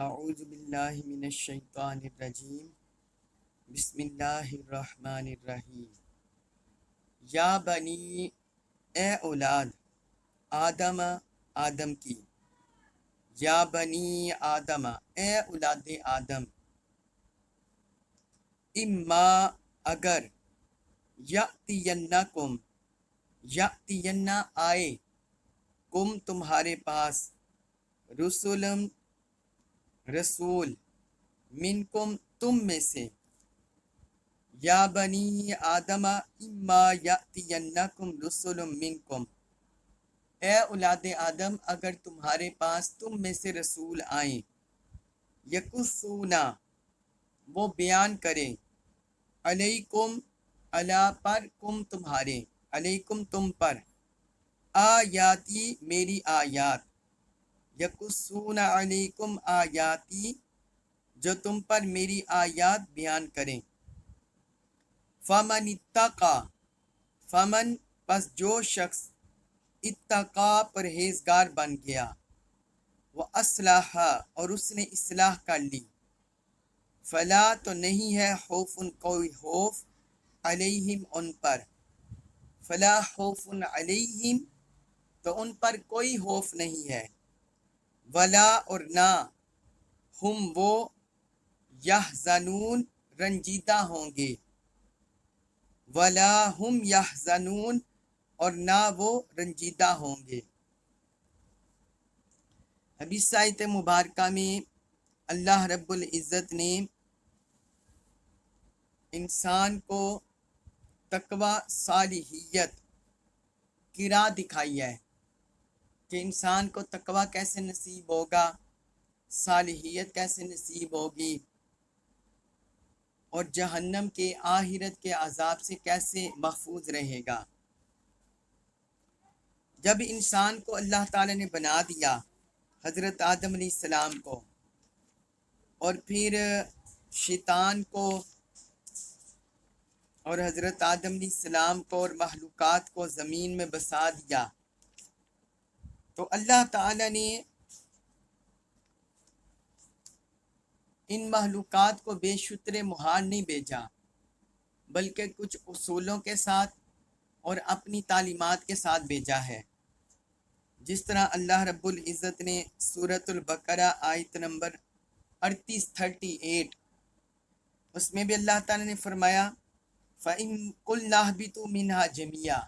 اعوذ باللہ من الشیطان الرجیم بسم اللہ الرحمن الرحیم یا بنی، اے اولاد آدم، آدم کی، یا بنی آدم، اے اولاد آدم، اما اگر، یأتینکم، یأتینا آئے، کم تمہارے پاس، رسول منکم تم میں سے، یا بنی آدم اما یأتینکم رسل منکم، اے اولاد آدم اگر تمہارے پاس تم میں سے رسول آئیں، یقصونا وہ بیان کریں، علیکم علی پر، کم تمہارے، علیکم تم پر، آیاتی میری آیات، یقصون علیکم آیاتی جو تم پر میری آیات بیان کریں، فمن اتقا، فمن پس جو شخص، اتقا پرہیزگار بن گیا، وہ اصلاح اور اس نے اصلاح کر لی، فلا تو نہیں ہے خوف کوئی خوف، علیہم ان پر، فلا خوف علیہم تو ان پر کوئی خوف نہیں ہے، ولا اور نہ، ہم وہ، یحزنون رنجیدہ ہوں گے، ولا ہم یحزنون اور نہ وہ رنجیدہ ہوں گے۔ حدیث آیت مبارکہ میں اللہ رب العزت نے انسان کو تقوی، صالحیت کی راہ دکھائی ہے کہ انسان کو تقوی کیسے نصیب ہوگا، صالحیت کیسے نصیب ہوگی، اور جہنم کے، آخرت کے عذاب سے کیسے محفوظ رہے گا۔ جب انسان کو اللہ تعالی نے بنا دیا، حضرت آدم علیہ السلام کو، اور پھر شیطان کو اور حضرت آدم علیہ السلام کو اور مخلوقات کو زمین میں بسا دیا، تو اللہ تعالی نے ان مخلوقات کو بے شتر محال نہیں بھیجا، بلکہ کچھ اصولوں کے ساتھ اور اپنی تعلیمات کے ساتھ بھیجا ہے، جس طرح اللہ رب العزت نے سورۃ البقرہ آیت نمبر 38 اس میں بھی اللہ تعالی نے فرمایا فَإِن قُلْنَا اهْبِطُوا مِنْهَا جَمِيعًا،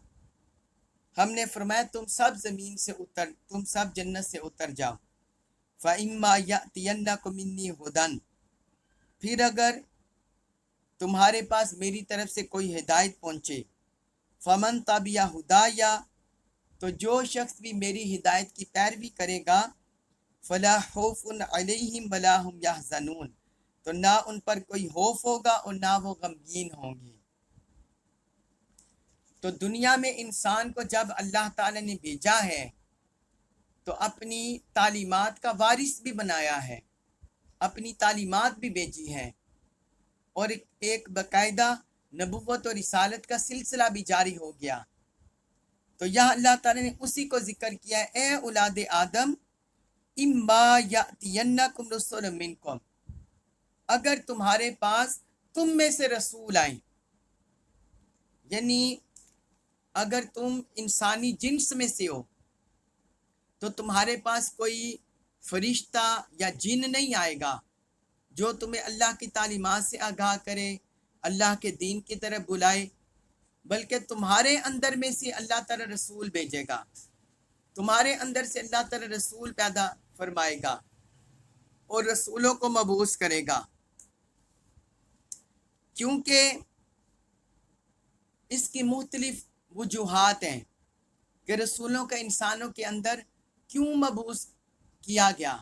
ہم نے فرمایا تم سب زمین سے اتر، تم سب جنت سے اتر جاؤ، فَإِمَّا يَأْتِيَنَّكُم مِّنِّي هُدًى، پھر اگر تمہارے پاس میری طرف سے کوئی ہدایت پہنچے، فَمَن تَبِعَ هُدَايَ تو جو شخص بھی میری ہدایت کی پیروی کرے گا، فَلَا خَوْفٌ عَلَيْهِمْ وَلَا هُمْ يَحْزَنُونَ تو نہ ان پر کوئی خوف ہوگا اور نہ وہ غمگین ہوں گے۔ تو دنیا میں انسان کو جب اللہ تعالی نے بھیجا ہے تو اپنی تعلیمات کا وارث بھی بنایا ہے، اپنی تعلیمات بھی بھیجی ہیں، اور ایک باقاعدہ نبوت اور رسالت کا سلسلہ بھی جاری ہو گیا۔ تو یہاں اللہ تعالی نے اسی کو ذکر کیا ہے، اے اولاد آدم اما یأتینکم رسل منکم، اگر تمہارے پاس تم میں سے رسول آئیں، یعنی اگر تم انسانی جنس میں سے ہو تو تمہارے پاس کوئی فرشتہ یا جن نہیں آئے گا جو تمہیں اللہ کی تعلیمات سے آگاہ کرے، اللہ کے دین کی طرف بلائے، بلکہ تمہارے اندر میں سے اللہ تعالی رسول بھیجے گا، تمہارے اندر سے اللہ تعالی رسول پیدا فرمائے گا اور رسولوں کو مبعوث کرے گا، کیونکہ اس کی مختلف وجوہات ہیں کہ رسولوں کا انسانوں کے اندر کیوں مبعوث کیا گیا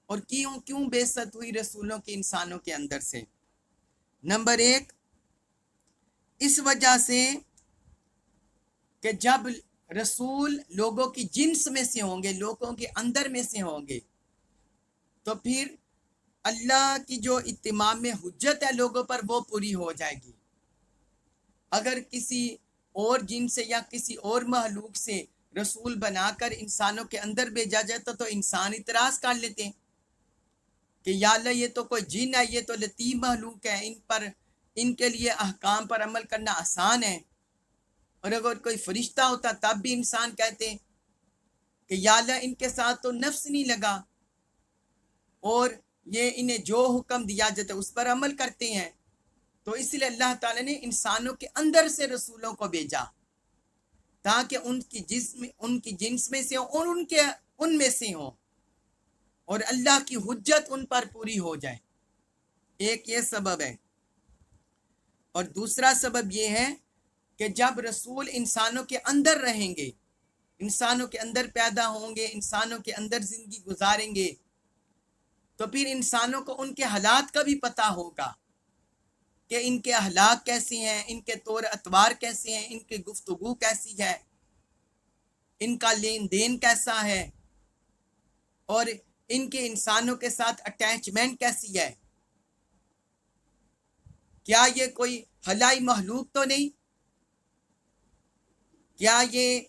اور کیوں بعثت ہوئی رسولوں کے انسانوں کے اندر سے۔ نمبر 1، اس وجہ سے کہ جب رسول لوگوں کی جنس میں سے ہوں گے، لوگوں کے اندر میں سے ہوں گے، تو پھر اللہ کی جو اتمام حجت ہے لوگوں پر وہ پوری ہو جائے گی۔ اگر کسی اور جن سے یا کسی اور مخلوق سے رسول بنا کر انسانوں کے اندر بھیجا جاتا تو انسان اعتراض کر لیتے، کہ یا اللہ یہ تو کوئی جن ہے، یہ تو لطیف مخلوق ہے، ان کے لیے احکام پر عمل کرنا آسان ہے. اور اگر کوئی فرشتہ ہوتا تب بھی انسان کہتے کہ یا اللہ ان کے ساتھ تو نفس نہیں لگا اور یہ انہیں جو حکم دیا جاتا ہے اس پر عمل کرتے ہیں. تو اس لیے اللہ تعالیٰ نے انسانوں کے اندر سے رسولوں کو بھیجا تاکہ ان کی جنس میں سے ہوں اور ان میں سے ہوں اور اللہ کی حجت ان پر پوری ہو جائے. ایک یہ سبب ہے. اور دوسرا سبب یہ ہے کہ جب رسول انسانوں کے اندر رہیں گے، انسانوں کے اندر پیدا ہوں گے، انسانوں کے اندر زندگی گزاریں گے، تو پھر انسانوں کو ان کے حالات کا بھی پتہ ہوگا کہ ان کے اخلاق کیسے ہیں، ان کے طور اطوار کیسے ہیں، ان کی گفتگو کیسی ہے، ان کا لین دین کیسا ہے، اور ان کے انسانوں کے ساتھ اٹیچمنٹ کیسی ہے. کیا یہ کوئی خلائی مخلوق تو نہیں؟ کیا یہ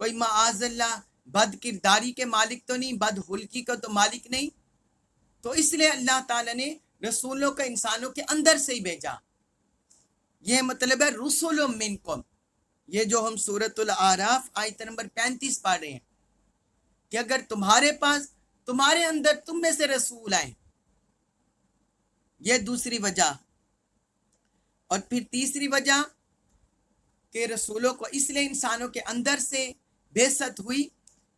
کوئی معاذ اللہ بد کرداری کے مالک تو نہیں، بد خلقی کا تو مالک نہیں؟ تو اس لیے اللہ تعالیٰ نے رسولوں کو انسانوں کے اندر سے ہی بھیجا. یہ مطلب ہے رسول منکم، یہ جو ہم سورۃ الاعراف آیت نمبر 35 پڑھ رہے ہیں کہ اگر تمہارے پاس تمہارے اندر تم میں سے رسول آئیں. یہ دوسری وجہ. اور پھر تیسری وجہ کہ رسولوں کو اس لیے انسانوں کے اندر سے بعثت ہوئی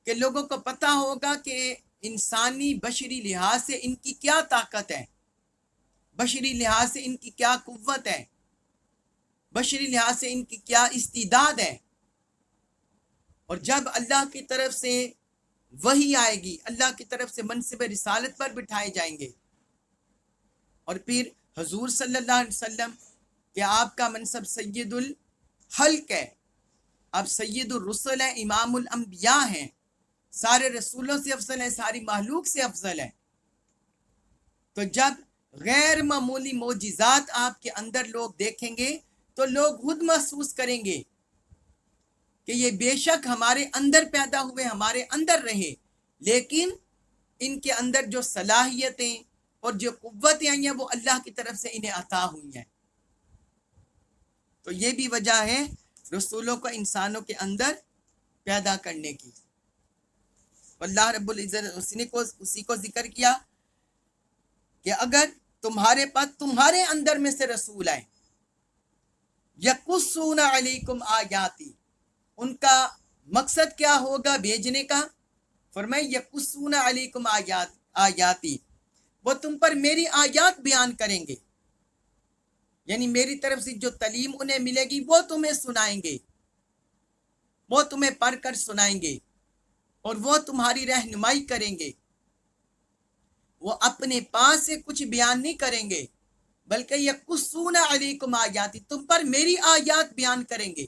کہ لوگوں کو پتہ ہوگا کہ انسانی بشری لحاظ سے ان کی کیا طاقت ہے، بشری لحاظ سے ان کی کیا قوت ہے، بشری لحاظ سے ان کی کیا استعداد ہے. اور جب اللہ کی طرف سے وحی آئے گی، اللہ کی طرف سے منصب رسالت پر بٹھائے جائیں گے، اور پھر حضور صلی اللہ علیہ وسلم کہ آپ کا منصب سید الخلق ہے، آپ سید الرسل ہیں، امام الانبیاء ہیں، سارے رسولوں سے افضل ہیں، ساری مخلوق سے افضل ہیں. تو جب غیر معمولی معجزات آپ کے اندر لوگ دیکھیں گے تو لوگ خود محسوس کریں گے کہ یہ بے شک ہمارے اندر پیدا ہوئے، ہمارے اندر رہے، لیکن ان کے اندر جو صلاحیتیں اور جو قوتیں آئی ہیں وہ اللہ کی طرف سے انہیں عطا ہوئی ہیں. تو یہ بھی وجہ ہے رسولوں کو انسانوں کے اندر پیدا کرنے کی. اللہ رب العزت اسی کو ذکر کیا کہ اگر تمہارے پاس تمہارے اندر میں سے رسول آئے، یقصون علیکم آیاتی، ان کا مقصد کیا ہوگا بھیجنے کا؟ فرمائے یقصون علیکم آیاتی، وہ تم پر میری آیات بیان کریں گے، یعنی میری طرف سے جو تعلیم انہیں ملے گی وہ تمہیں سنائیں گے، وہ تمہیں پڑھ کر سنائیں گے اور وہ تمہاری رہنمائی کریں گے. وہ اپنے پاس سے کچھ بیان نہیں کریں گے بلکہ یقصون علیکم آیاتی، تم پر میری آیات بیان کریں گے،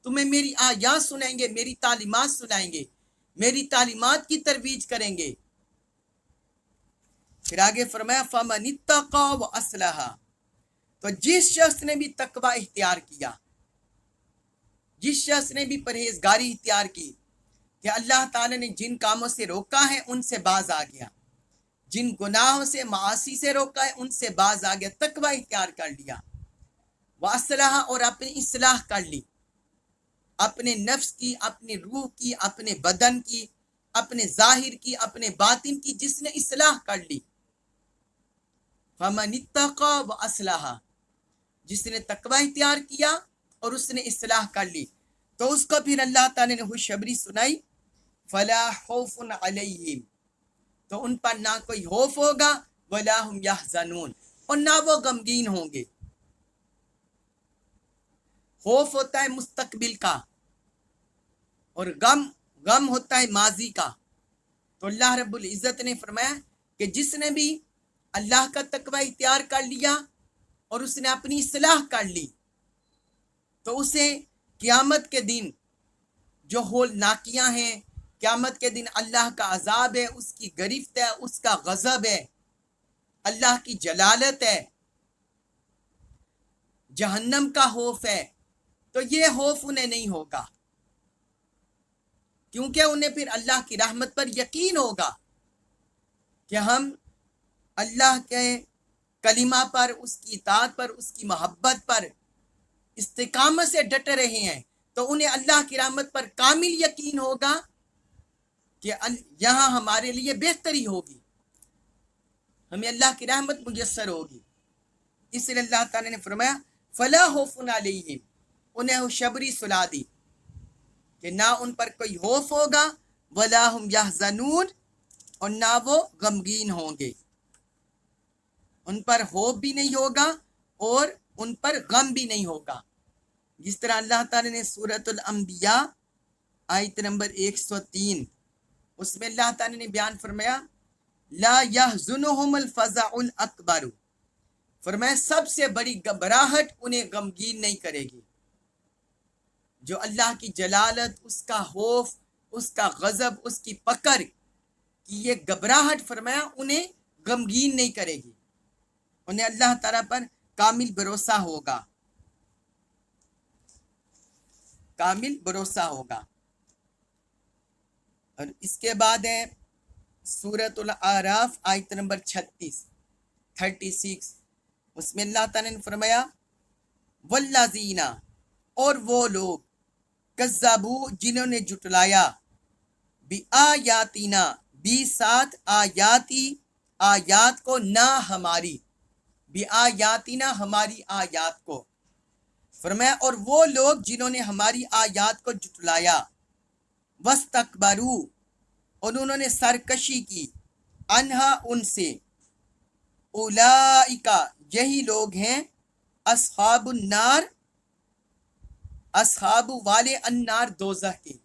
تمہیں میری آیات سنائیں گے، میری تعلیمات سنائیں گے، میری تعلیمات کی ترویج کریں گے. پھر آگے فرمایا فَمَنِ اتَّقَى وَأَصْلَحَ، تو جس شخص نے بھی تقوی اختیار کیا، جس شخص نے بھی پرہیزگاری اختیار کی کہ اللہ تعالیٰ نے جن کاموں سے روکا ہے ان سے باز آ گیا، جن گناہوں سے معاصی سے روکا ہے ان سے باز آ گیا، تقوی اختیار کر لیا، وَأَصْلَحَ، اور اپنی اصلاح کر لی، اپنے نفس کی، اپنی روح کی، اپنے بدن کی، اپنے ظاہر کی، اپنے باطن کی جس نے اصلاح کر لی. فَمَنِ اتَّقَى وَأَصْلَحَ، جس نے تقوی اختیار کیا اور اس نے اصلاح کر لی، تو اس کو پھر اللہ تعالی نے خوشخبری سنائی فَلَا خَوْفٌ عَلَيْهِمْ، تو ان پر نہ کوئی خوف ہوگا، وَلَا هُمْ يَحْزَنُونَ، اور نہ وہ غمگین ہوں گے. خوف ہوتا ہے مستقبل کا اور غم ہوتا ہے ماضی کا. تو اللہ رب العزت نے فرمایا کہ جس نے بھی اللہ کا تقوی اختیار کر لیا اور اس نے اپنی اصلاح کر لی تو اسے قیامت کے دن جو ہولناکیاں ہیں، قیامت کے دن اللہ کا عذاب ہے، اس کی گرفت ہے، اس کا غضب ہے، اللہ کی جلالت ہے، جہنم کا خوف ہے، تو یہ خوف انہیں نہیں ہوگا کیونکہ انہیں پھر اللہ کی رحمت پر یقین ہوگا کہ ہم اللہ کے کلمہ پر، اس کی اطاعت پر، اس کی محبت پر استقامت سے ڈٹے رہے ہیں تو انہیں اللہ کی رحمت پر کامل یقین ہوگا کہ یہاں ہمارے لیے بہتری ہوگی، ہمیں اللہ کی رحمت میسر ہوگی۔ اس لیے اللہ تعالیٰ نے فرمایا فلا خوف علیہم، انہیں خوشخبری سلا دی کہ نہ ان پر کوئی خوف ہوگا، ولا ہم یحزنون، اور نہ وہ غمگین ہوں گے، ان پر خوف بھی نہیں ہوگا اور ان پر غم بھی نہیں ہوگا۔ جس طرح اللہ تعالیٰ نے سورۃ الانبیاء آیت نمبر 103 اس میں اللہ تعالیٰ نے بیان فرمایا لا یحزنہم الفزع الاکبر، فرمایا سب سے بڑی گھبراہٹ انہیں غمگین نہیں کرے گی۔ جو اللہ کی جلالت، اس کا خوف، اس کا غضب، اس کی پکڑ کی یہ گھبراہٹ فرمایا انہیں غمگین نہیں کرے گی، انہیں اللہ تعالیٰ پر کامل بھروسہ ہوگا، کامل بھروسہ ہوگا۔ اور اس کے بعد ہے سورۃ الاعراف آیت نمبر 36 اس میں اللہ تعالیٰ نے فرمایا والذین، اور وہ لوگ کذبوا جنہوں نے جھٹلایا، بآیاتنا، بھی ساتھ آیاتی، آیات کو، نہ ہماری، بآیاتنا ہماری آیات کو، فرمایا اور وہ لوگ جنہوں نے ہماری آیات کو جھٹلایا، واستکبروا، اور انہوں نے سرکشی کی، عنہا ان سے، اولئک یہی لوگ ہیں، اصحاب النار، اصحاب والے، النار دوزخ کے،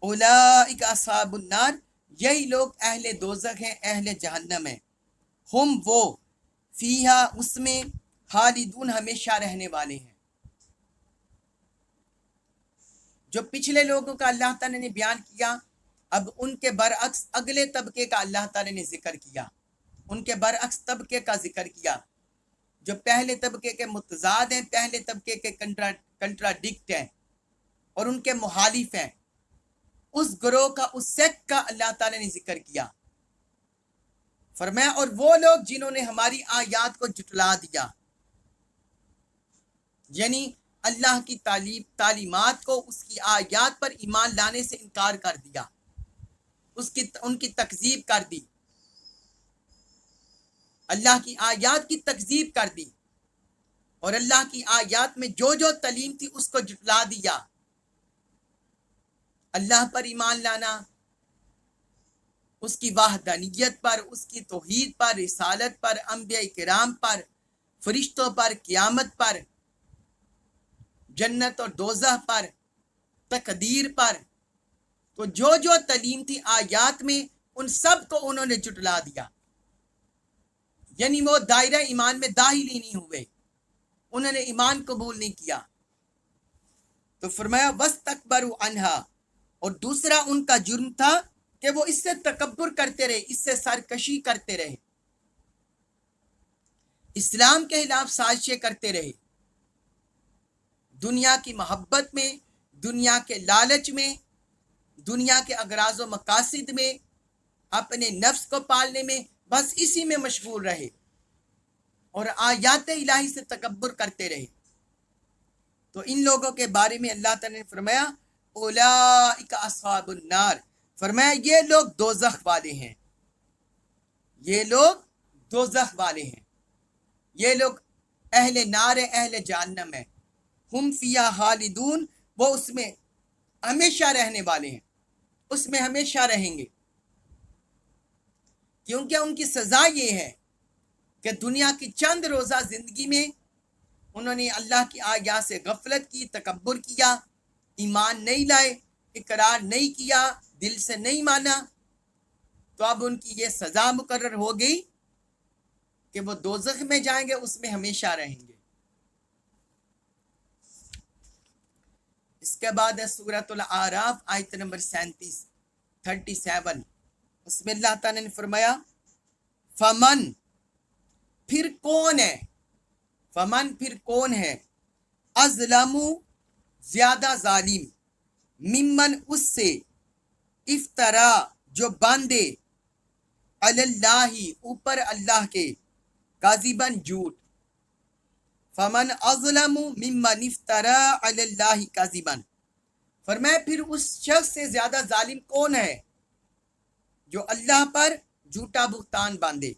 اولئک اصحاب النار، یہی لوگ اہل دوزخ ہیں، اہل جہنم ہیں، ہم وہ، فیہا اس میں، خالدون ہمیشہ رہنے والے ہیں۔ جو پچھلے لوگوں کا اللہ تعالیٰ نے بیان کیا، اب ان کے برعکس اگلے طبقے کا اللہ تعالیٰ نے ذکر کیا، ان کے برعکس طبقے کا ذکر کیا جو پہلے طبقے کے متضاد ہیں، پہلے طبقے کے کنٹراڈکٹ ہیں اور ان کے مخالف ہیں، اس گروہ کا، اس سیکٹ کا اللہ تعالیٰ نے ذکر کیا۔ فرمایا اور وہ لوگ جنہوں نے ہماری آیات کو جھٹلا دیا، یعنی اللہ کی تعلیمات کو، اس کی آیات پر ایمان لانے سے انکار کر دیا، ان کی تکذیب کر دی، اللہ کی آیات کی تکذیب کر دی، اور اللہ کی آیات میں جو جو تعلیم تھی اس کو جھٹلا دیا۔ اللہ پر ایمان لانا، اس کی وحدانیت پر، اس کی توحید پر، رسالت پر، انبیاء کرام پر، فرشتوں پر، قیامت پر، جنت اور دوزخ پر، تقدیر پر، تو جو جو تعلیم تھی آیات میں ان سب کو انہوں نے جھٹلا دیا، یعنی وہ دائرہ ایمان میں داخل ہی نہیں ہوئے، انہوں نے ایمان قبول نہیں کیا۔ تو فرمایا واستکبروا عنہا، اور دوسرا ان کا جرم تھا کہ وہ اس سے تکبر کرتے رہے، اس سے سرکشی کرتے رہے، اسلام کے خلاف سازشیں کرتے رہے، دنیا کی محبت میں، دنیا کے لالچ میں، دنیا کے اغراض و مقاصد میں، اپنے نفس کو پالنے میں، بس اسی میں مشغول رہے اور آیات الہی سے تکبر کرتے رہے۔ تو ان لوگوں کے بارے میں اللہ تعالیٰ نے فرمایا اولئک اصحاب النار، فرمایا یہ لوگ دوزخ والے ہیں، یہ لوگ دوزخ والے ہیں، یہ لوگ اہل نار ہیں، اہل جہنم ہیں، ہم فیہا خالدون، وہ اس میں ہمیشہ رہنے والے ہیں، اس میں ہمیشہ رہیں گے، کیونکہ ان کی سزا یہ ہے کہ دنیا کی چند روزہ زندگی میں انہوں نے اللہ کی آیات سے غفلت کی، تکبر کیا، ایمان نہیں لائے، اقرار نہیں کیا، دل سے نہیں مانا، تو اب ان کی یہ سزا مقرر ہو گئی کہ وہ دوزخ میں جائیں گے، اس میں ہمیشہ رہیں گے۔ اس کے بعد ہے سورۃ الاعراف آیت نمبر 37 اس میں اللہ تعالیٰ نے فرمایا فمن، پھر کون ہے، فمن پھر کون ہے، اظلم زیادہ ظالم، ممن اس سے، افترا جو باندھے، علی اللہ اوپر اللہ کے کاذباً جھوٹ فمن اظلم ممن افترا علی اللہ کاذباً فرمایا پھر اس شخص سے زیادہ ظالم کون ہے جو اللہ پر جھوٹا بہتان باندھے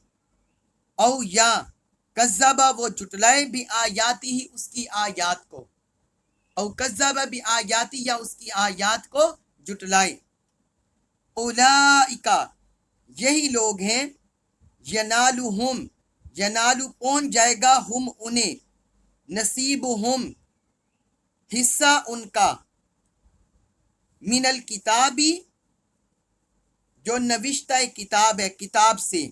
او یا کذبا وہ جھٹلائے بھی آیاتی ہی اس کی آیات کو او کذبا بھی آیاتی یا اس کی آیات کو جھٹلائے اولئک یہی لوگ ہیں ینالہم ینالو پہنچ جائے گا ہم انہیں نصیبہم حصہ ان کا من الکتابی جو نوشتہ کتاب ہے کتاب سے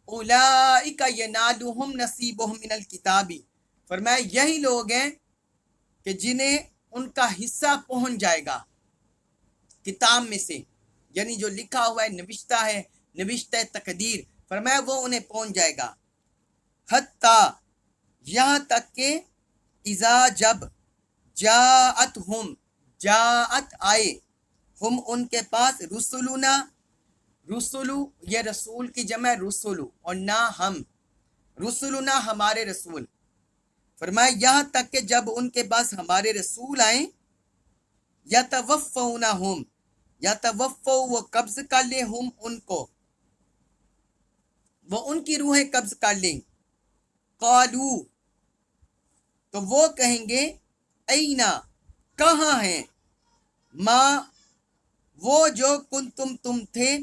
اولئک ینالہم نصیبہم من الکتابی فرمایا یہی لوگ ہیں کہ جنہیں ان کا حصہ پہنچ جائے گا کتاب میں سے یعنی جو لکھا ہوا ہے نوشتہ تقدیر فرمایا وہ انہیں پہنچ جائے گا حتیٰ یہاں تک کہ اذا جب جاءت آئے ہم ان کے پاس رسولنا رسولو یہ رسول کی جمع رسولو اور نہ ہم رسولنا ہمارے رسول فرمایا یہاں تک کہ جب ان کے پاس ہمارے رسول آئیں یتوفونہم یتوفو وہ قبض کر لیں ہم ان کو وہ ان کی روحیں قبض کر لیں قالو تو وہ کہیں گے اینا کہاں ہیں ماں وہ جو تم تھے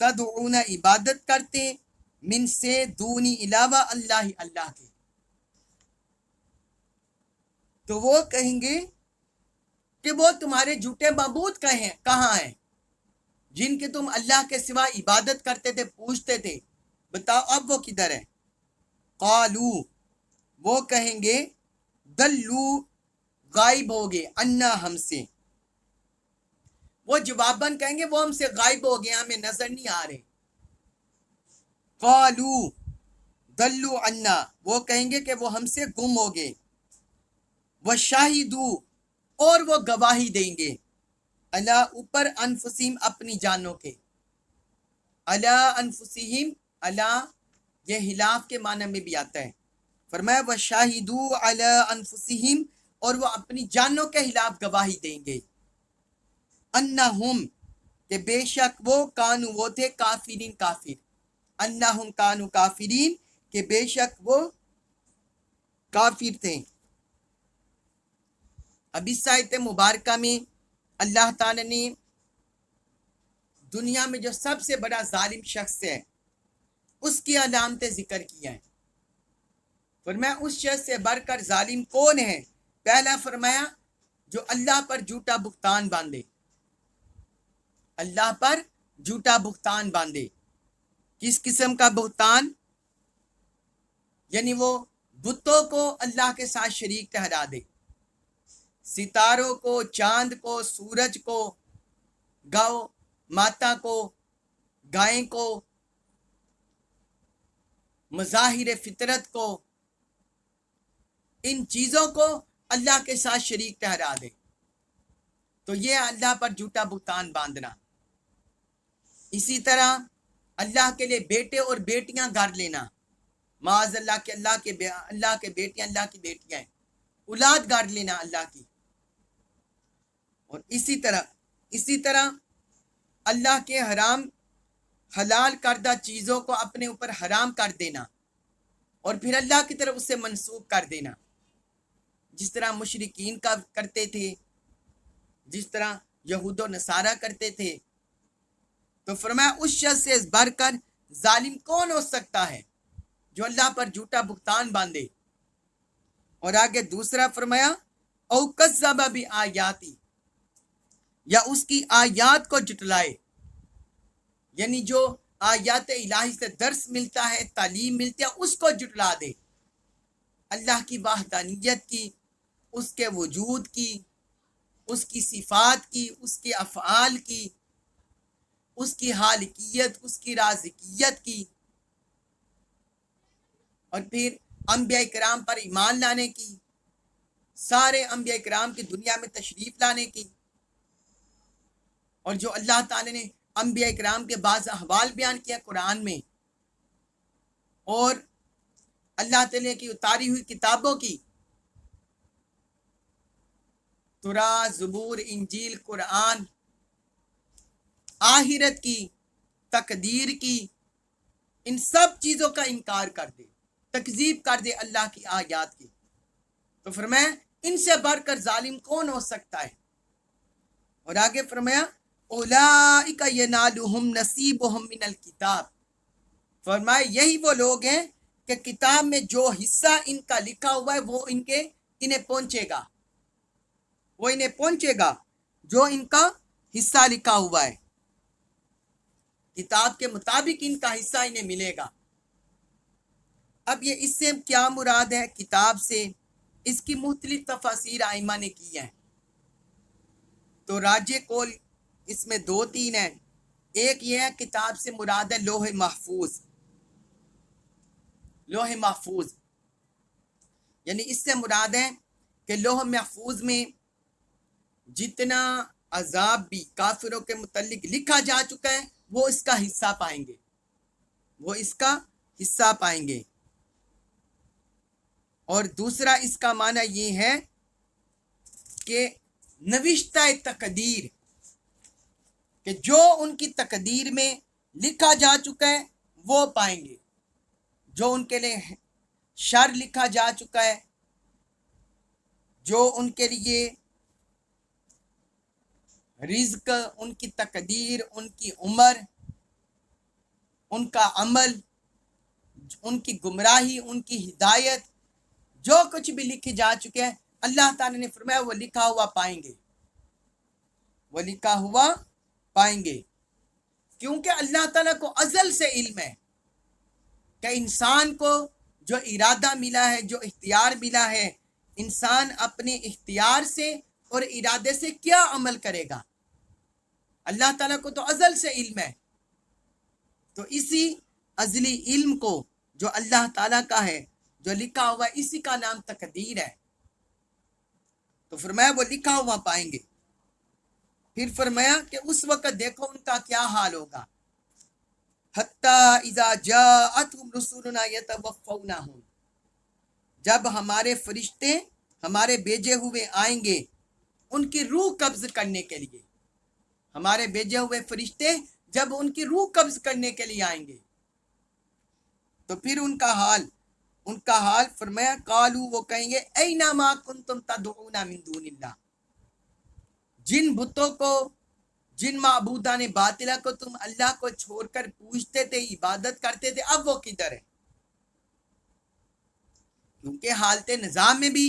تدعون عبادت کرتے من سے دونی علاوہ اللہ کے تو وہ کہیں گے کہ وہ تمہارے جھوٹے معبود کہاں ہیں جن کے تم اللہ کے سوا عبادت کرتے تھے پوچھتے تھے بتاؤ اب وہ کدھر ہے قالو وہ کہیں گے دلو غائب ہو گئے انا ہم سے وہ جواباً کہیں گے وہ ہم سے غائب ہو گئے ہمیں نظر نہیں آ رہے قالو دلو انا وہ کہیں گے کہ وہ ہم سے گم ہو گئے وہ شاہدو اور وہ گواہی دیں گے اللہ اوپر انفسہم اپنی جانوں کے اللہ انفسہم اللہ یہ ہلاف کے معنی میں بھی آتا ہے فرمایا وہ شاہدو علی انفسہم اور وہ اپنی جانوں کے خلاف گواہی دیں گے انہم کہ بے شک وہ کانو وہ تھے کافرین کافر انہم کانو کافرین کہ بے شک وہ کافر تھے اب اس آیت مبارکہ میں اللہ تعالی نے دنیا میں جو سب سے بڑا ظالم شخص ہے اس کی علامتیں ذکر کیا ہے فرمایا اس شخص سے بڑھ کر ظالم کون ہے پہلا فرمایا جو اللہ پر جھوٹا بہتان باندھے اللہ پر جھوٹا بہتان باندھے کس قسم کا بہتان یعنی وہ بتوں کو اللہ کے ساتھ شریک ٹھہرا دے ستاروں کو چاند کو سورج کو گاؤ ماتا کو گائیں کو مظاہر فطرت کو ان چیزوں کو اللہ کے ساتھ شریک ٹھہرا دے تو یہ اللہ پر جھوٹا بہتان باندھنا اسی طرح اللہ کے لیے بیٹے اور بیٹیاں گھر لینا معاذ اللہ کے اللہ کے بیٹیاں اللہ کی بیٹیاں ہیں اولاد گھر لینا اللہ کی اور اسی طرح اللہ کے حرام حلال کردہ چیزوں کو اپنے اوپر حرام کر دینا اور پھر اللہ کی طرف اسے منسوب کر دینا جس طرح مشرکین کا کرتے تھے جس طرح یہود و نصارہ کرتے تھے تو فرمایا اس شخص سے بڑھ کر ظالم کون ہو سکتا ہے جو اللہ پر جھوٹا بہتان باندھے اور آگے دوسرا فرمایا او کذب بآیاتی یا اس کی آیات کو جھٹلائے یعنی جو آیات الہی سے درس ملتا ہے تعلیم ملتی ہے اس کو جھٹلا دے اللہ کی وحدانیت کی اس کے وجود کی اس کی صفات کی اس کے افعال کی اس کی خالقیت اس کی رازقیت کی اور پھر انبیاء کرام پر ایمان لانے کی سارے انبیاء کرام کی دنیا میں تشریف لانے کی اور جو اللہ تعالی نے انبیاء اکرام کے بعض احوال بیان کیا قرآن میں، اور اللہ تعالیٰ کی اتاری ہوئی کتابوں کی، تورات، زبور، انجیل، قرآن، آخرت کی، تقدیر کی، ان سب چیزوں کا انکار کر دے، تکذیب کر دے اللہ کی آیات کی، تو فرمایا ان سے بڑھ کر ظالم کون ہو سکتا ہے؟ اور آگے فرمایا اولئک ینالہم نصیبہم من الکتاب، فرمایا یہی وہ لوگ ہیں کہ کتاب میں جو حصہ ان کا لکھا ہوا ہے وہ انہیں پہنچے گا، وہ انہیں پہنچے گا جو ان کا حصہ لکھا ہوا ہے، کتاب کے مطابق ان کا حصہ انہیں ملے گا۔ اب یہ اس سے کیا مراد ہے کتاب سے؟ اس کی مختلف تفاسیر ائمہ نے کی ہیں، تو راجح قول اس میں 2-3 ہیں۔ ایک یہ ہے کتاب سے مراد ہے لوح محفوظ، لوح محفوظ، یعنی اس سے مراد ہے کہ لوح محفوظ میں جتنا عذاب بھی کافروں کے متعلق لکھا جا چکا ہے وہ اس کا حصہ پائیں گے، وہ اس کا حصہ پائیں گے۔ اور دوسرا اس کا معنی یہ ہے کہ نوشتہ تقدیر، کہ جو ان کی تقدیر میں لکھا جا چکا ہے وہ پائیں گے، جو ان کے لیے شر لکھا جا چکا ہے، جو ان کے لیے رزق، ان کی تقدیر، ان کی عمر، ان کا عمل، ان کی گمراہی، ان کی ہدایت، جو کچھ بھی لکھے جا چکے ہیں اللہ تعالیٰ نے فرمایا وہ لکھا ہوا پائیں گے، وہ لکھا ہوا پائیں گے، کیونکہ اللہ تعالیٰ کو ازل سے علم ہے کہ انسان کو جو ارادہ ملا ہے، جو اختیار ملا ہے، انسان اپنے اختیار سے اور ارادے سے کیا عمل کرے گا، اللہ تعالیٰ کو تو ازل سے علم ہے۔ تو اسی ازلی علم کو جو اللہ تعالیٰ کا ہے، جو لکھا ہوا ہے، اسی کا نام تقدیر ہے، تو فرمایا وہ لکھا ہوا پائیں گے۔ پھر فرمایا کہ اس وقت دیکھو ان کا کیا حال ہوگا، حتی اذا جاءتهم رسولنا یتوفونہم، جب ہمارے فرشتے ہمارے بھیجے ہوئے آئیں گے ان کی روح قبض کرنے کے لیے، ہمارے بھیجے ہوئے فرشتے جب ان کی روح قبض کرنے کے لیے آئیں گے تو پھر ان کا حال فرمایا قالو، وہ کہیں گے اینا ما کنتم تدعون من دون اللہ، جن بتوں کو، جن معبودان باطلہ کو تم اللہ کو چھوڑ کر پوجتے تھے، عبادت کرتے تھے، اب وہ کدھر ہے؟ کیونکہ حالت نظام میں بھی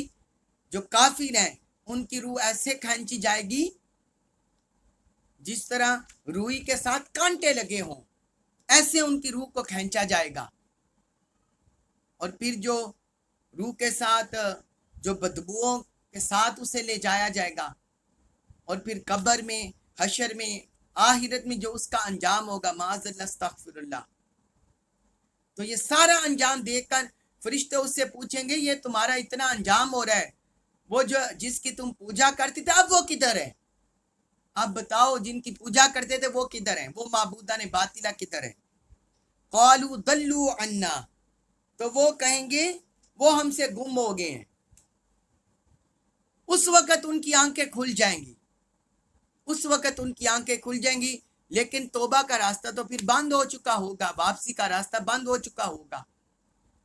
جو کافر ہیں ان کی روح ایسے کھینچی جائے گی جس طرح روئی کے ساتھ کانٹے لگے ہوں، ایسے ان کی روح کو کھینچا جائے گا، اور پھر جو روح کے ساتھ جو بدبوؤں کے ساتھ اسے لے جایا جائے گا، اور پھر قبر میں، حشر میں، آخرت میں جو اس کا انجام ہوگا، معاذ اللہ استغفر اللہ، تو یہ سارا انجام دیکھ کر فرشتے اس سے پوچھیں گے یہ تمہارا اتنا انجام ہو رہا ہے، وہ جو جس کی تم پوجا کرتے تھے اب وہ کدھر ہے؟ اب بتاؤ جن کی پوجا کرتے تھے وہ کدھر ہیں؟ وہ معبودان باطلہ کدھر ہیں؟ قالوا ضلوا عنا، تو وہ کہیں گے وہ ہم سے گم ہو گئے ہیں۔ اس وقت ان کی آنکھیں کھل جائیں گی، اس وقت ان کی آنکھیں کھل جائیں گی، لیکن توبہ کا راستہ تو پھر بند ہو چکا ہوگا، واپسی کا راستہ بند ہو چکا ہوگا۔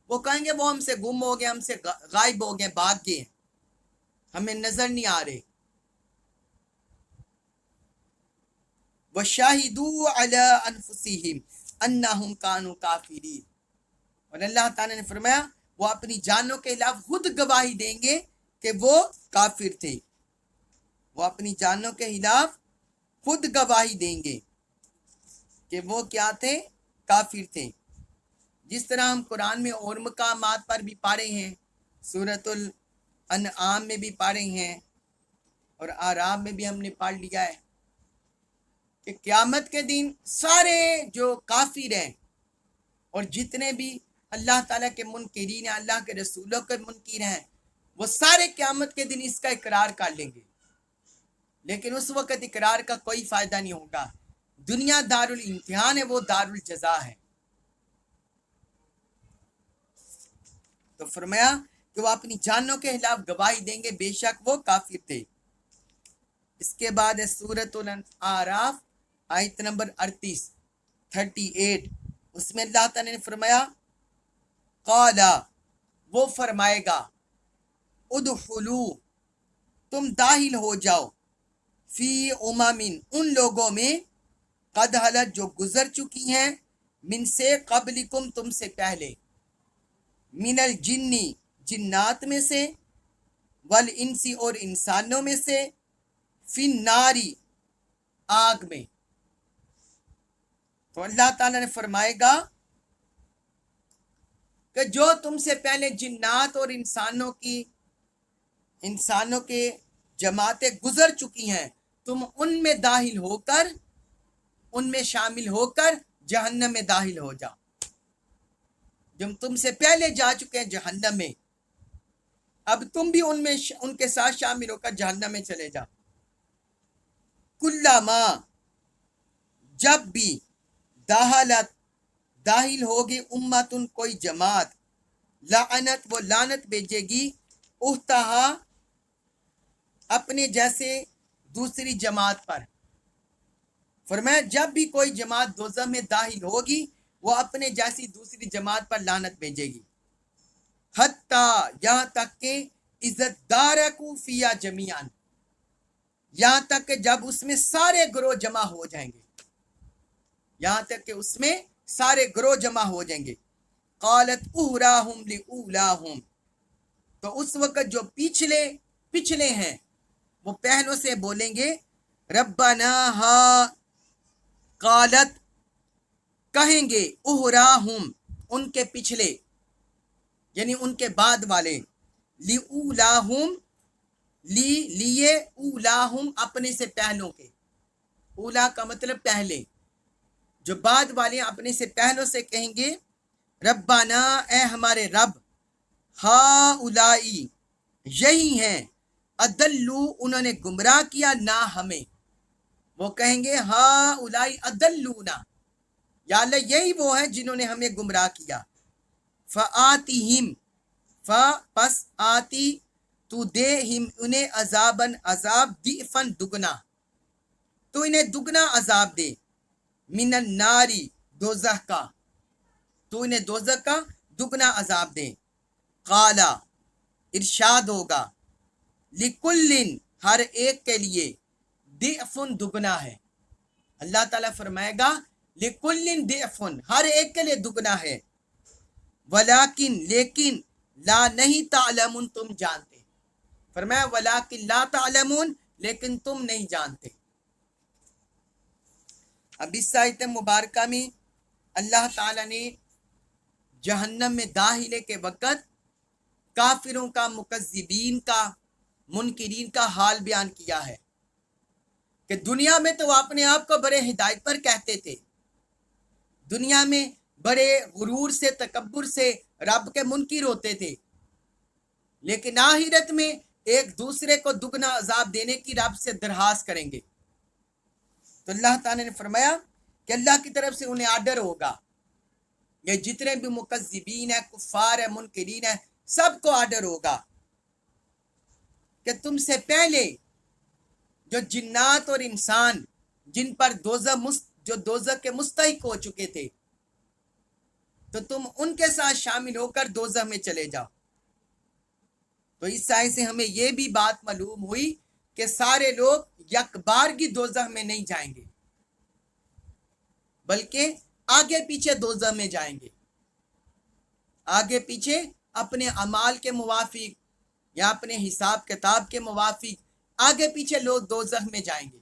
وہ کہیں گے وہ ہم سے گم ہو گئے، ہم سے غائب ہو گئے، بھاگ گئے، ہمیں نظر نہیں آ رہے۔ وَشَاهِدُوا عَلَىٰ أَنفُسِهِمْ أَنَّهُمْ كَانُوا كَافِرِينَ، اور اللہ تعالیٰ نے فرمایا وہ اپنی جانوں کے خلاف خود گواہی دیں گے کہ وہ کافر تھے، وہ اپنی جانوں کے خلاف خود گواہی دیں گے کہ وہ کیا تھے؟ کافر تھے۔ جس طرح ہم قرآن میں اور مقامات پر بھی پڑھے ہیں، سورۃ الانعام میں بھی پڑھے ہیں اور اعراف میں بھی ہم نے پڑھ لیا ہے کہ قیامت کے دن سارے جو کافر ہیں اور جتنے بھی اللہ تعالیٰ کے منکرین ہیں، اللہ کے رسولوں کے منکر ہیں، وہ سارے قیامت کے دن اس کا اقرار کر لیں گے، لیکن اس وقت اقرار کا کوئی فائدہ نہیں ہوگا، دنیا دارل امتحان ہے، وہ دارل جزا ہے۔ تو فرمایا کہ وہ اپنی جانوں کے خلاف گواہی دیں گے، بے شک وہ کافر تھے۔ اس کے بعد ہے سورۃ الاعراف آیت نمبر 38، اس میں اللہ تعالیٰ نے فرمایا قالا، وہ فرمائے گا ادخلو، تم داخل ہو جاؤ، فی امم، ان لوگوں میں قد حلت، جو گزر چکی ہیں، من سے قبلکم، تم سے پہلے، من الجنی، جنات میں سے، والانسی، اور انسانوں میں سے، فی الناری، آگ میں۔ تو اللہ تعالیٰ نے فرمائے گا کہ جو تم سے پہلے جنات اور انسانوں کے جماعتیں گزر چکی ہیں، تم ان میں داخل ہو کر، ان میں شامل ہو کر جہنم میں داخل ہو جاؤ۔ جب تم سے پہلے جا چکے ہیں جہنم میں، اب تم بھی ان کے ساتھ شامل ہو کر جہنم میں چلے جاؤ۔ کلما، جب بھی، داخل ہوگی امتن، کوئی جماعت، لعنت، وہ لعنت بھیجے گی، اختہا، اپنے جیسے دوسری جماعت پر۔ فرمایا جب بھی کوئی جماعت دوزخ میں داخل ہوگی، وہ اپنے جیسی دوسری جماعت پر لعنت بھیجے گی، حتیٰ، یہاں تک کہ عزت دارکو فیا جمیعاً، یہاں تک کہ جب اس میں سارے گروہ جمع ہو جائیں گے، یہاں تک کہ اس میں سارے گروہ جمع ہو جائیں گے۔ قالت اوراہم لاولاہم، تو اس وقت جو پچھلے ہیں وہ پہلوں سے بولیں گے ربنا ہا، قالت، کہیں گے، اوراہم، ان کے پچھلے یعنی ان کے بعد والے، لیولاہم، لیے، اولاہم، اپنے سے پہلوں کے، اولا کا مطلب پہلے، جو بعد والے اپنے سے پہلوں سے کہیں گے ربنا، اے ہمارے رب، ہا اولائی، یہی ہیں، ادلو، انہوں نے گمراہ کیا، نہ ہمیں۔ وہ کہیں گے ہا اولائی ادلونا، یا اللہ یہی وہ ہیں جنہوں نے ہمیں گمراہ کیا۔ فآتیہم، پس آتی، تو دے ہم، انہیں، عذاباً، عذاب، ضعفاً، دگنا، تو انہیں دگنا عذاب دے، من الناری، دوزخ کا، تو انہیں دوزخ کا دگنا عذاب دے۔ قالا، ارشاد ہوگا، لکلن، ہر ایک کے لیے، ضعفٌ، دگنا ہے۔ اللہ تعالیٰ فرمائے گا لکلن ضعفٌ، ہر ایک کے لیے دگنا ہے، ولیکن، لیکن، لا، نہیں، تعلمون، تم جانتے۔ فرمایا ولیکن لا تعلمون، لیکن تم نہیں جانتے۔ اب اس آیت مبارکہ میں اللہ تعالیٰ نے جہنم میں داخلے کے وقت کافروں کا، مکذبین کا، منکرین کا حال بیان کیا ہے کہ دنیا میں تو وہ اپنے آپ کو بڑے ہدایت پر کہتے تھے، دنیا میں بڑے غرور سے، تکبر سے رب کے منکر ہوتے تھے، لیکن آخرت میں ایک دوسرے کو دگنا عذاب دینے کی رب سے درخواست کریں گے۔ تو اللہ تعالیٰ نے فرمایا کہ اللہ کی طرف سے انہیں آرڈر ہوگا، یہ جتنے بھی مکذبین ہیں، کفار ہیں، منکرین ہیں، سب کو آرڈر ہوگا کہ تم سے پہلے جو جنات اور انسان جن پر جو دوزخ کے مستحق ہو چکے تھے، تو تم ان کے ساتھ شامل ہو کر دوزخ میں چلے جاؤ۔ تو اس آیت سے ہمیں یہ بھی بات معلوم ہوئی کہ سارے لوگ یک بارگی دوزخ میں نہیں جائیں گے، بلکہ آگے پیچھے دوزخ میں جائیں گے، آگے پیچھے اپنے اعمال کے موافق یا اپنے حساب کتاب کے موافق آگے پیچھے لوگ دوزخ میں جائیں گے۔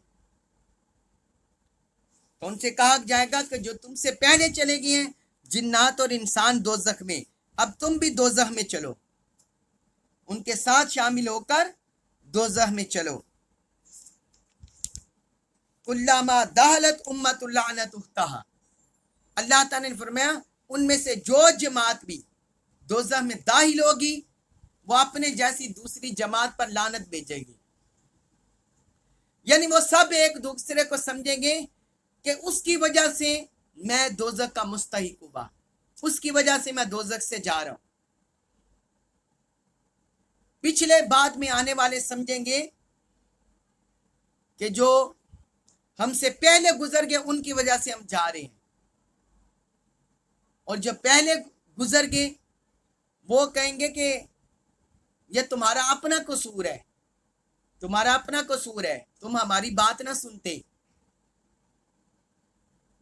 تو ان سے کہا جائے گا کہ جو تم سے پہلے چلے گئے ہیں جنات اور انسان دوزخ میں، اب تم بھی دوزخ میں چلو، ان کے ساتھ شامل ہو کر دوزخ میں چلو۔ کلما دخلت امۃ لعنت اختہا، اللہ تعالیٰ نے فرمایا ان میں سے جو جماعت بھی دوزخ میں داخل ہوگی، وہ اپنے جیسی دوسری جماعت پر لعنت بھیجے گی، یعنی وہ سب ایک دوسرے کو سمجھیں گے کہ اس کی وجہ سے میں دوزخ کا مستحق ہوا، اس کی وجہ سے میں دوزخ سے جا رہا ہوں۔ پچھلے بعد میں آنے والے سمجھیں گے کہ جو ہم سے پہلے گزر گئے ان کی وجہ سے ہم جا رہے ہیں، اور جو پہلے گزر گئے وہ کہیں گے کہ یہ تمہارا اپنا قصور ہے، تمہارا اپنا قصور ہے، تم ہماری بات نہ سنتے۔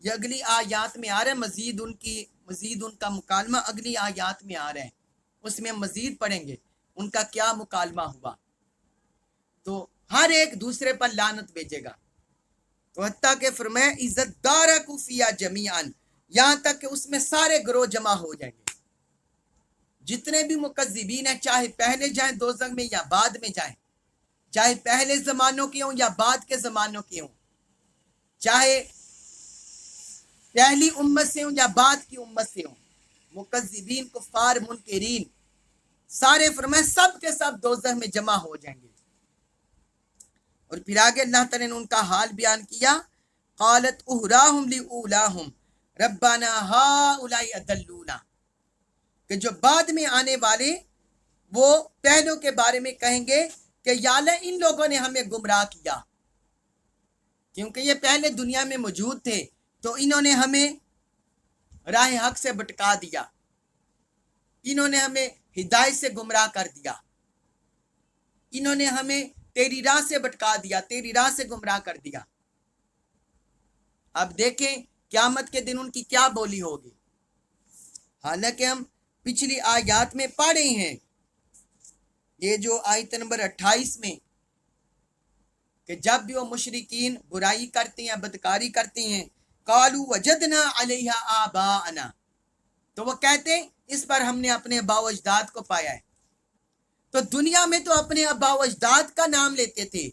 یہ اگلی آیات میں آ رہا ہے، مزید ان کا مکالمہ اگلی آیات میں آ رہا ہے، اس میں مزید پڑھیں گے ان کا کیا مکالمہ ہوا۔ تو ہر ایک دوسرے پر لعنت بھیجے گا، تو حتیٰ کہ فرمایا عزت دارا کفیا جمیعن، یہاں تک کہ اس میں سارے گروہ جمع ہو جائیں گے، جتنے بھی مکذبین ہیں، چاہے پہلے جائیں دوزخ میں یا بعد میں جائیں، چاہے پہلے زمانوں کے ہوں یا بعد کے زمانوں کے ہوں، چاہے پہلی امت سے ہوں یا بعد کی امت سے ہوں، مکذبین کفار منکرین سارے فرمائے سب کے سب دوزخ میں جمع ہو جائیں گے۔ اور پھر آگے اللہ تعالیٰ نے ان کا حال بیان کیا، قالت اہراہم لاولاہم ربنا ہؤلاء اضلونا، کہ جو بعد میں آنے والے وہ پہلوں کے بارے میں کہیں گے کہ یا اللہ ان لوگوں نے ہمیں گمراہ کیا، کیونکہ یہ پہلے دنیا میں موجود تھے تو انہوں نے ہمیں راہ حق سے بھٹکا دیا، انہوں نے ہمیں ہدایت سے گمراہ کر دیا، انہوں نے ہمیں تیری راہ سے بھٹکا دیا، تیری راہ سے گمراہ کر دیا۔ اب دیکھیں قیامت کے دن ان کی کیا بولی ہوگی، حالانکہ ہم پچھلی آیات میں پڑھے ہیں، یہ جو آیت نمبر 28 میں، کہ جب بھی وہ مشرکین برائی کرتے ہیں، بدکاری کرتے ہیں، قالوا وجدنا علیہا آباءنا، تو وہ کہتے ہیں اس پر ہم نے اپنے آباء و اجداد کو پایا ہے۔ تو دنیا میں تو اپنے آباء و اجداد کا نام لیتے تھے،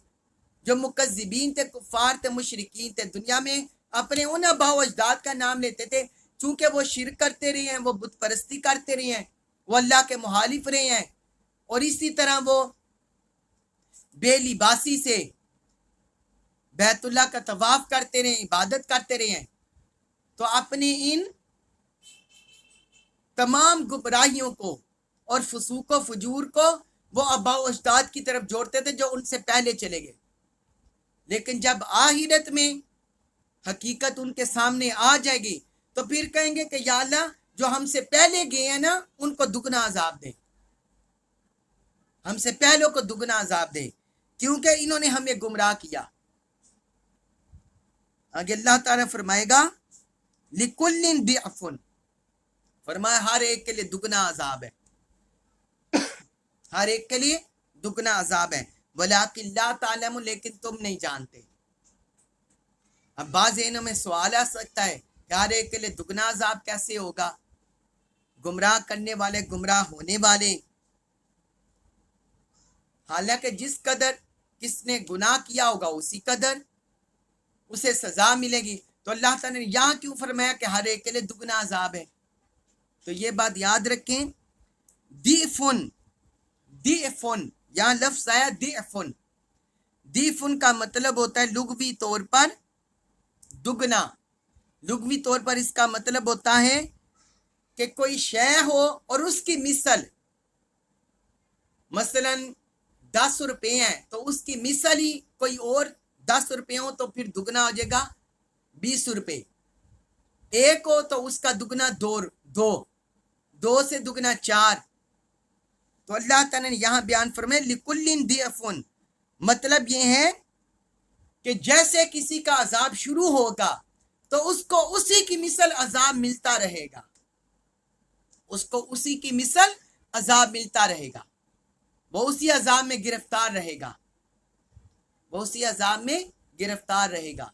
جو مکذبین تھے، کفار تھے، مشرکین تھے، دنیا میں اپنے ان آباء و اجداد کا نام لیتے تھے، چونکہ وہ شرک کرتے رہے ہیں، وہ بت پرستی کرتے رہے ہیں، وہ اللہ کے مخالف رہے ہیں، اور اسی طرح وہ بے لباسی سے بیت اللہ کا طواف کرتے رہے، عبادت کرتے رہے ہیں۔ تو اپنے ان تمام گمراہیوں کو اور فسوق و فجور کو وہ آباء و اجداد کی طرف جوڑتے تھے جو ان سے پہلے چلے گئے، لیکن جب آخرت میں حقیقت ان کے سامنے آ جائے گی تو پھر کہیں گے کہ یا اللہ جو ہم سے پہلے گئے ہیں نا ان کو دگنا عذاب دے، ہم سے پہلوں کو دگنا عذاب دے، کیونکہ انہوں نے ہمیں گمراہ کیا۔ آگے اللہ تعالیٰ فرمائے گا لِكُلٍّ ضِعْفٌ، فرمایا ہر ایک کے لیے دگنا عذاب ہے، ہر ایک کے لیے دگنا عذاب ہے، وَلَٰكِن لَا تَعْلَمُونَ، لیکن تم نہیں جانتے۔ اب بعض ذہنوں میں سوال آ سکتا ہے کہ ہر ایک کے لیے دگنا عذاب کیسے ہوگا، گمراہ کرنے والے، گمراہ ہونے والے، حالانکہ جس قدر کس نے گناہ کیا ہوگا اسی قدر اسے سزا ملے گی۔ تو اللہ تعالیٰ نے یہاں کیوں فرمایا کہ ہر ایک کے لیے دگنا عذاب ہے؟ تو یہ بات یاد رکھیں، ضِعْفٌ، ضِعْفٌ، یہاں لفظ آیا ضِعْفٌ، ضِعْفٌ کا مطلب ہوتا ہے لغوی طور پر دگنا، لغوی طور پر اس کا مطلب ہوتا ہے کہ کوئی شے ہو اور اس کی مثل، مثلا 10 روپے ہیں تو اس کی مثل ہی کوئی اور 10 روپے ہو تو پھر دگنا ہو جائے گا 20 روپے، ایک ہو تو اس کا دگنا دو سے دگنا 4۔ تو اللہ تعالیٰ نے یہاں بیان فرمائے لِكُلٍّ ضِعْفٌ، مطلب یہ ہے کہ جیسے کسی کا عذاب شروع ہوگا تو اس کو اسی کی مثل عذاب ملتا رہے گا، اس کو اسی کی مثل عذاب ملتا رہے گا، وہ اسی عذاب میں گرفتار رہے گا، وہ اسی عذاب میں گرفتار رہے گا،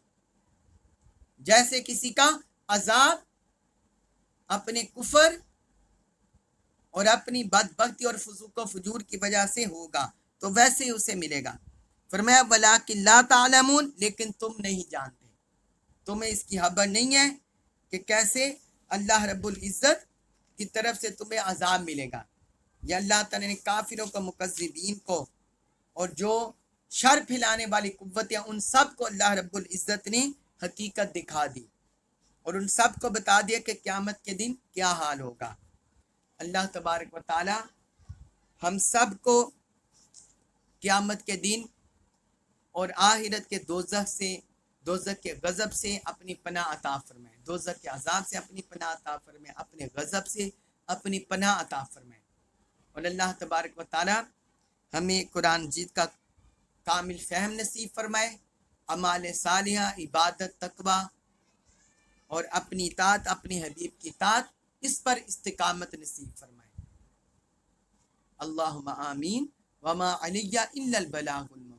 جیسے کسی کا عذاب اپنے کفر اور اپنی بدبختی اور فسوق و فجور کی وجہ سے ہوگا تو ویسے ہی اسے ملے گا۔ فرمایا وَلَٰكِن لَا تَعْلَمُونَ، لیکن تم نہیں جانتے، تمہیں اس کی خبر نہیں ہے کہ کیسے اللہ رب العزت کی طرف سے تمہیں عذاب ملے گا۔ یا اللہ تعالیٰ نے کافروں کو، مکذبین کو، اور جو شر پھیلانے والی قوت ہیں ان سب کو اللہ رب العزت نے حقیقت دکھا دی اور ان سب کو بتا دیا کہ قیامت کے دن کیا حال ہوگا۔ اللہ تبارک و تعالی ہم سب کو قیامت کے دن اور آخرت کے دوزخ کے غضب سے اپنی پناہ عطا فرمائے، دوزخ کے عذاب سے اپنی پناہ عطا فرمائے، اپنے غضب سے اپنی پناہ عطا فرمائے۔ اور اللہ تبارک و تعالی ہمیں قرآن مجید کا کامل فہم نصیب فرمائے، اعمال صالحہ، عبادت، تقوی اور اپنی اطاعت، اپنے حبیب کی اطاعت، اس پر استقامت نصیب فرمائے۔ اللہم آمین۔ وما علی الا البلاغ المبین۔